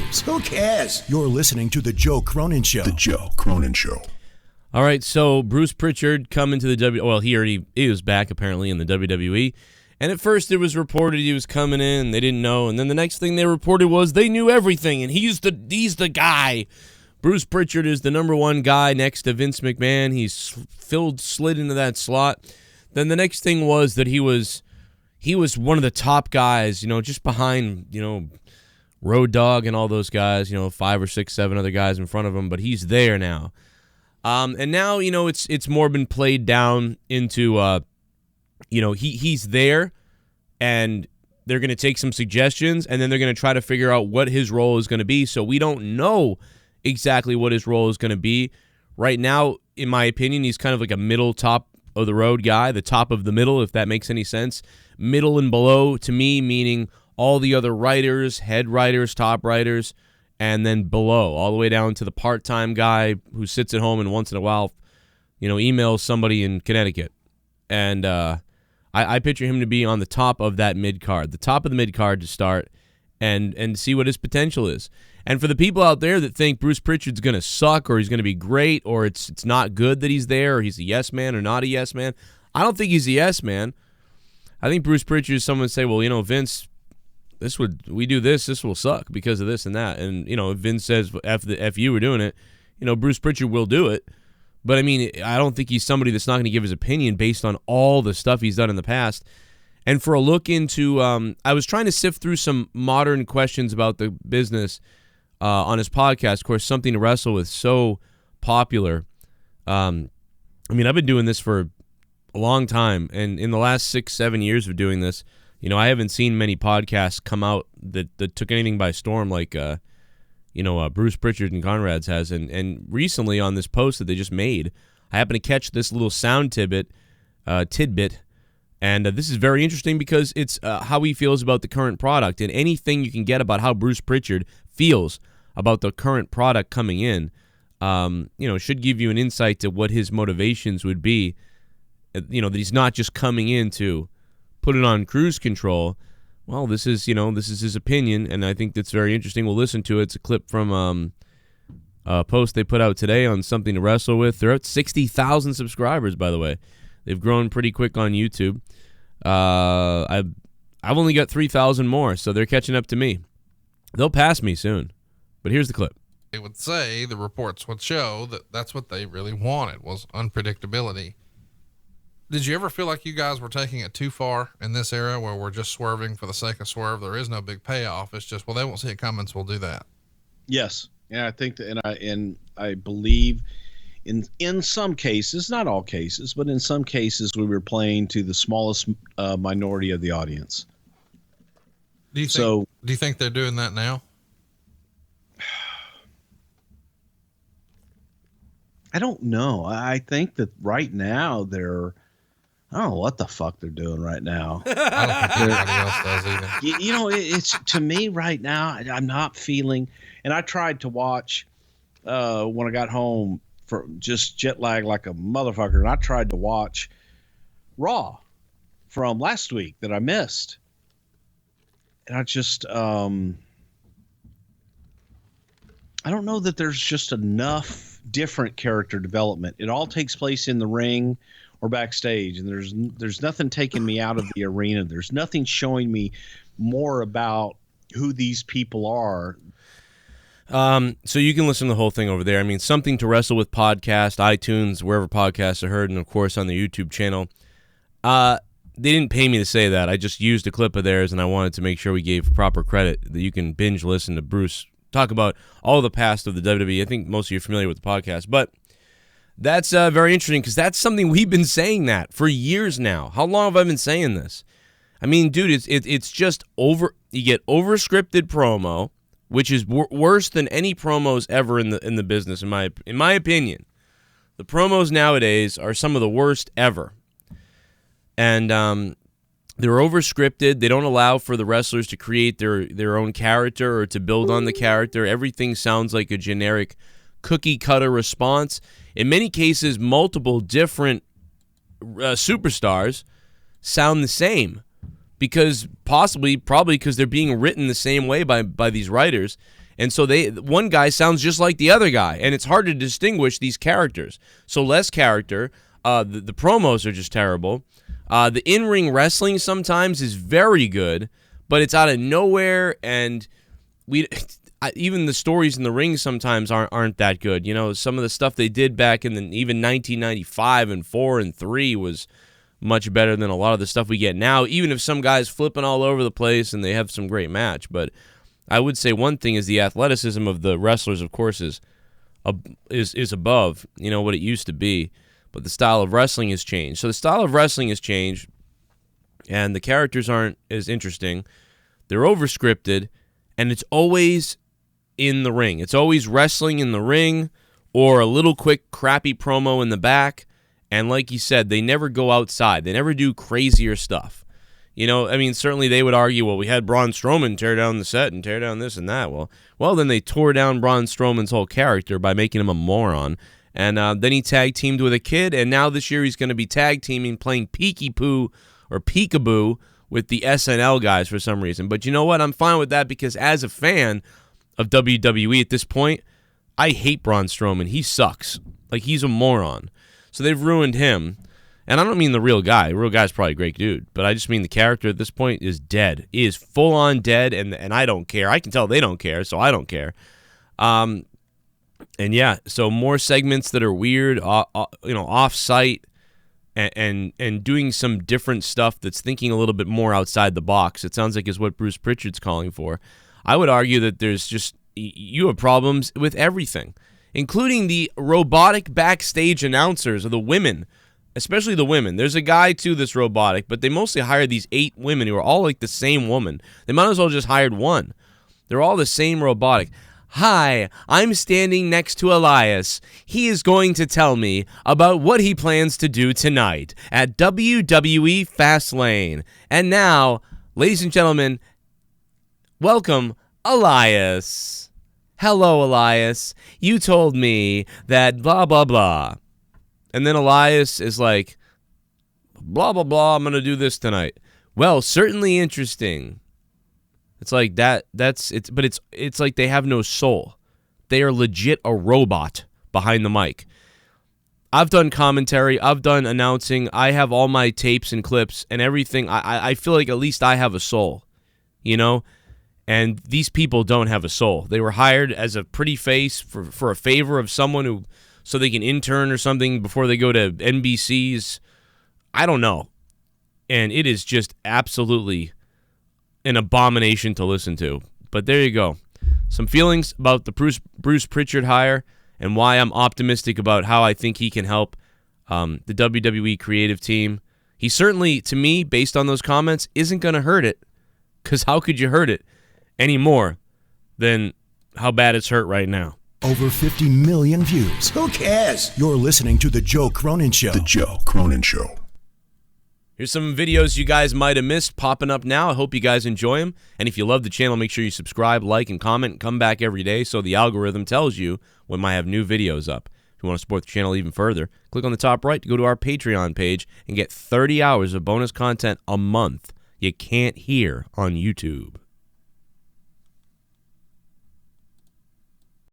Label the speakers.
Speaker 1: cares? Who cares? You're listening to The Joe Cronin Show. The Joe Cronin Show.
Speaker 2: All right, so Bruce Prichard coming to the well, he was back apparently in the WWE. And at first it was reported he was coming in, they didn't know, and then the next thing they reported was they knew everything, and he's the guy. Bruce Prichard is the number one guy next to Vince McMahon. He's slid into that slot. Then the next thing was that he was one of the top guys, just behind, Road Dogg and all those guys, 5 or 6, 7 other guys in front of him, but he's there now. And now, it's more been played down into, he's there, and they're going to take some suggestions, and then they're going to try to figure out what his role is going to be. So we don't know exactly what his role is going to be. Right now, in my opinion, he's kind of like a middle top of the road guy, the top of the middle, if that makes any sense. Middle and below, to me, meaning all the other writers, head writers, top writers, and then below, all the way down to the part-time guy who sits at home and once in a while, emails somebody in Connecticut. And I picture him to be on the top of that mid-card, the top of the mid-card to start and see what his potential is. And for the people out there that think Bruce Prichard's going to suck or he's going to be great or it's not good that he's there or he's a yes man or not a yes man, I don't think he's a yes man. I think Bruce Prichard is someone to say, well, Vince, we do this will suck because of this and that. And, if Vince says, F you were doing it, Bruce Prichard will do it. But, I don't think he's somebody that's not going to give his opinion based on all the stuff he's done in the past. And for a look into, I was trying to sift through some modern questions about the business on his podcast. Of course, Something to Wrestle With, so popular. I've been doing this for a long time. And in the last 6-7 years of doing this, I haven't seen many podcasts come out that took anything by storm like Bruce Prichard and Conrad's has. And recently on this post that they just made, I happened to catch this little sound tidbit, and this is very interesting because it's how he feels about the current product. And anything you can get about how Bruce Prichard feels about the current product coming in, should give you an insight to what his motivations would be. That he's not just coming in to put it on cruise control. Well, this is his opinion, and I think that's very interesting. We'll listen to it. It's a clip from a post they put out today on Something to Wrestle With. They're at 60,000 subscribers, by the way. They've grown pretty quick on YouTube. I've only got 3,000 more, so they're catching up to me. They'll pass me soon. But here's the clip.
Speaker 3: They would say, the reports would show that that's what they really wanted, was unpredictability. Did you ever feel like you guys were taking it too far in this era where we're just swerving for the sake of swerve? There is no big payoff. It's just, well, they won't see it coming, so we'll do that.
Speaker 4: Yes. Yeah, I think that, and I believe in some cases, not all cases, but in some cases we were playing to the smallest minority of the audience.
Speaker 3: Do you think they're doing that now?
Speaker 4: I don't know. I think that right now I don't know what the fuck they're doing right now.
Speaker 3: I don't think anybody else does either.
Speaker 4: It's to me right now, I'm not feeling, and I tried to watch when I got home for just jet lag like a motherfucker. And I tried to watch Raw from last week that I missed. And I just, I don't know that there's just enough different character development. It all takes place in the ring or backstage, and there's nothing taking me out of the arena. There's nothing showing me more about who these people are.
Speaker 2: So you can listen to the whole thing over there. Something to Wrestle With podcast, iTunes, wherever podcasts are heard, and of course on the YouTube channel. They didn't pay me to say that. I just used a clip of theirs, and I wanted to make sure we gave proper credit that you can binge listen to Bruce talk about all the past of the WWE. I think most of you are familiar with the podcast, but that's very interesting because that's something we've been saying that for years now. How long have I been saying this? Dude, it's just over. You get over-scripted promo, which is worse than any promos ever in the business, in my opinion. The promos nowadays are some of the worst ever. And they're over-scripted. They don't allow for the wrestlers to create their own character or to build on the character. Everything sounds like a generic cookie-cutter response. In many cases, multiple different superstars sound the same because probably because they're being written the same way by these writers. And so one guy sounds just like the other guy, and it's hard to distinguish these characters. So less character. The promos are just terrible. The in-ring wrestling sometimes is very good, but it's out of nowhere, and even the stories in the ring sometimes aren't that good. You know, some of the stuff they did back in even 1995 and 4 and 3 was much better than a lot of the stuff we get now, even if some guy's flipping all over the place and they have some great match. But I would say one thing is the athleticism of the wrestlers, of course, is above, you know, what it used to be. But the style of wrestling has changed. So the style of wrestling has changed, and the characters aren't as interesting. They're over-scripted, and it's always in the ring. It's always wrestling in the ring or a little quick crappy promo in the back. And like you said, they never go outside. They never do crazier stuff. You know, I mean, certainly they would argue, well, we had Braun Strowman tear down the set and tear down this and that. Well, then they tore down Braun Strowman's whole character by making him a moron. And then he tag teamed with a kid, and now this year he's going to be tag teaming, playing Peekaboo with the SNL guys for some reason. But you know what? I'm fine with that because as a fan of WWE at this point, I hate Braun Strowman. He sucks. Like, he's a moron. So they've ruined him. And I don't mean the real guy. The real guy's probably a great dude. But I just mean the character at this point is dead. He is full-on dead, and I don't care. I can tell they don't care, so I don't care. And yeah, so more segments that are weird, off-site, and doing some different stuff that's thinking a little bit more outside the box. It sounds like is what Bruce Prichard's calling for. I would argue that you have problems with everything, including the robotic backstage announcers or the women, especially the women. There's a guy, too, that's robotic, but they mostly hired these 8 women who are all like the same woman. They might as well just hired one. They're all the same robotic. Hi, I'm standing next to Elias. He is going to tell me about what he plans to do tonight at WWE Fastlane. And now, ladies and gentlemen, welcome Elias. Hello, Elias. You told me that blah, blah, blah. And then Elias is like, blah, blah, blah, I'm going to do this tonight. Well, certainly interesting. It's like that. But it's like they have no soul. They are legit a robot behind the mic. I've done commentary. I've done announcing. I have all my tapes and clips and everything. I feel like at least I have a soul, you know? And these people don't have a soul. They were hired as a pretty face for a favor of someone so they can intern or something before they go to NBC's. I don't know. And it is just absolutely an abomination to listen to. But there you go. Some feelings about the Bruce Prichard hire and why I'm optimistic about how I think he can help the WWE creative team. He certainly, to me, based on those comments, isn't going to hurt it. Because how could you hurt it any more than how bad it's hurt right now?
Speaker 1: Over 50 million views.
Speaker 5: Who cares?
Speaker 1: You're listening to The Joe Cronin Show.
Speaker 5: The Joe Cronin Show.
Speaker 2: Here's some videos you guys might have missed popping up now. I hope you guys enjoy them. And if you love the channel, make sure you subscribe, like, and comment, and come back every day so the algorithm tells you when I have new videos up. If you want to support the channel even further, click on the top right to go to our Patreon page and get 30 hours of bonus content a month you can't hear on YouTube.